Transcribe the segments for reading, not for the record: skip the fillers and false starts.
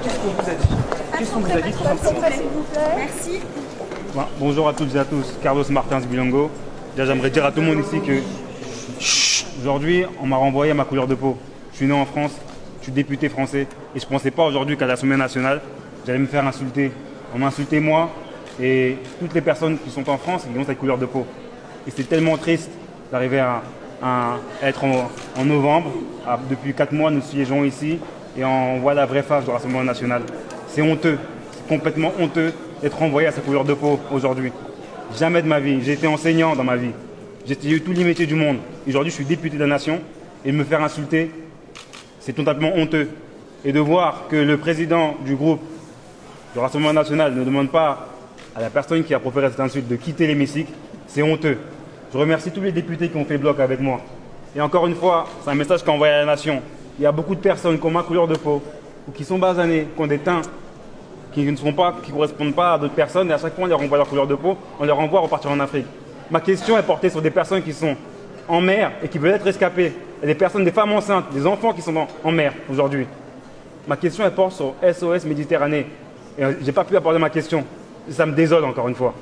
Qu'est-ce qu'on vous a dit? Qu'est-ce qu'on vous a dit tout simplement? S'il vous plaît. Merci. Bon, bonjour à toutes et à tous, Carlos Martins Bilongo. Déjà, j'aimerais dire à tout le monde ici que aujourd'hui, on m'a renvoyé à ma couleur de peau. Je suis né en France, je suis député français et je ne pensais pas aujourd'hui qu'à l'Assemblée nationale, j'allais me faire insulter. On m'a insulté moi et toutes les personnes qui sont en France et qui ont cette couleur de peau. Et c'est tellement triste d'arriver à être en novembre. Depuis 4 mois, nous siégeons ici et on voit la vraie face du Rassemblement national. C'est honteux, c'est complètement honteux d'être renvoyé à sa couleur de peau aujourd'hui. Jamais de ma vie, j'ai été enseignant dans ma vie. J'ai eu tous les métiers du monde. Aujourd'hui, je suis député de la nation et me faire insulter, c'est totalement honteux. Et de voir que le président du groupe du Rassemblement national ne demande pas à la personne qui a proféré cette insulte de quitter l'hémicycle, c'est honteux. Je remercie tous les députés qui ont fait bloc avec moi. Et encore une fois, c'est un message qu'a envoyé à la nation. Il y a beaucoup de personnes qui ont ma couleur de peau, ou qui sont basanées, qui ont des teints qui ne correspondent pas à d'autres personnes, et à chaque fois on les renvoie leur couleur de peau, on les renvoie à repartir en Afrique. Ma question est portée sur des personnes qui sont en mer et qui veulent être rescapées. Il y a des personnes, des femmes enceintes, des enfants qui sont en mer aujourd'hui. Ma question elle porte sur SOS Méditerranée. Et je n'ai pas pu aborder ma question. Ça me désole encore une fois.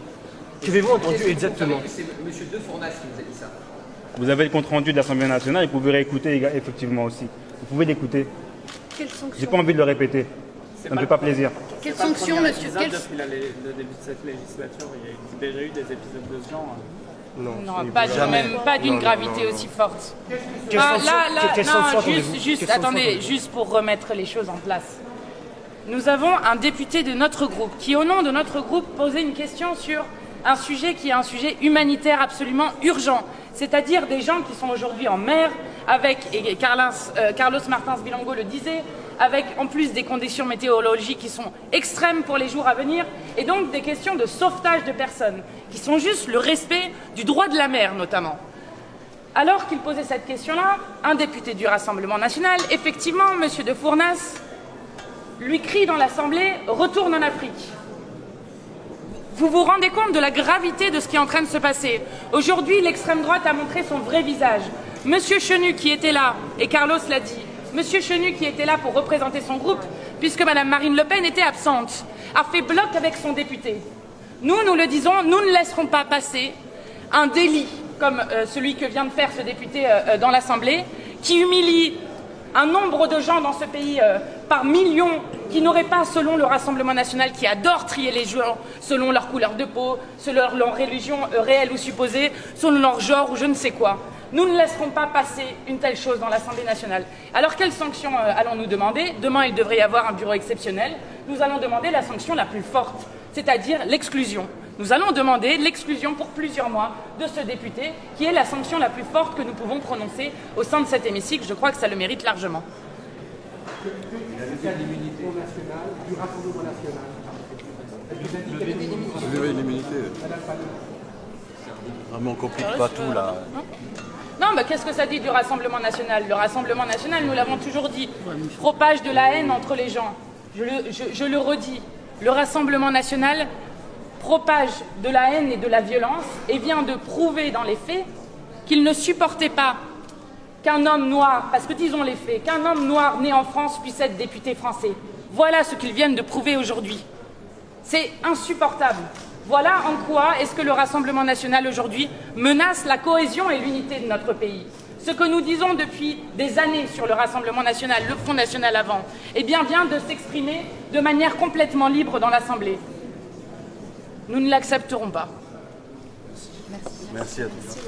Qu'avez-vous entendu exactement? C'est M. De Fournas qui vous a dit ça. Vous avez le compte-rendu de l'Assemblée nationale et vous pouvez réécouter effectivement aussi. Vous pouvez l'écouter. Quelles sanctions? J'ai pas envie de le répéter. Ça ne me fait pas plaisir. Quelles sanctions, monsieur? Depuis le début de cette législature, il y a déjà eu des épisodes de ce genre. Non, pas d'une gravité aussi forte. Quelles sanctions attendez-vous? Attendez, juste pour remettre les choses en place. Nous avons un député de notre groupe qui, au nom de notre groupe, posait une question sur un sujet qui est un sujet humanitaire absolument urgent, c'est-à-dire des gens qui sont aujourd'hui en mer, et Carlos Martins Bilongo le disait, avec en plus des conditions météorologiques qui sont extrêmes pour les jours à venir, et donc des questions de sauvetage de personnes, qui sont juste le respect du droit de la mer notamment. Alors qu'il posait cette question-là, un député du Rassemblement national, effectivement, M. De Fournas, lui crie dans l'Assemblée « Retourne en Afrique ». Vous vous rendez compte de la gravité de ce qui est en train de se passer? Aujourd'hui, l'extrême droite a montré son vrai visage. Monsieur Chenu qui était là, et Carlos l'a dit, Monsieur Chenu qui était là pour représenter son groupe, puisque Madame Marine Le Pen était absente, a fait bloc avec son député. Nous le disons, nous ne laisserons pas passer un délit comme celui que vient de faire ce député dans l'Assemblée, qui humilie un nombre de gens dans ce pays par millions qui n'auraient pas, selon le Rassemblement national, qui adore trier les gens selon leur couleur de peau, selon leur religion réelle ou supposée, selon leur genre ou je ne sais quoi. Nous ne laisserons pas passer une telle chose dans l'Assemblée nationale. Alors quelles sanctions allons-nous demander? Demain, il devrait y avoir un bureau exceptionnel. Nous allons demander la sanction la plus forte, c'est-à-dire l'exclusion. Nous allons demander l'exclusion pour plusieurs mois de ce député, qui est la sanction la plus forte que nous pouvons prononcer au sein de cet hémicycle. Je crois que ça le mérite largement. Vous avez l'immunité. Vraiment, on complique pas tout là. Non, mais qu'est-ce que ça dit du Rassemblement national? Le Rassemblement national, nous l'avons toujours dit, propage de la haine entre les gens. Je le redis, le Rassemblement national propage de la haine et de la violence et vient de prouver dans les faits qu'il ne supportait pas qu'un homme noir, parce que disons les faits, qu'un homme noir né en France puisse être député français. Voilà ce qu'ils viennent de prouver aujourd'hui. C'est insupportable. Voilà en quoi est-ce que le Rassemblement national aujourd'hui menace la cohésion et l'unité de notre pays. Ce que nous disons depuis des années sur le Rassemblement national, le Front national avant, eh bien vient de s'exprimer de manière complètement libre dans l'Assemblée. Nous ne l'accepterons pas. Merci à tous.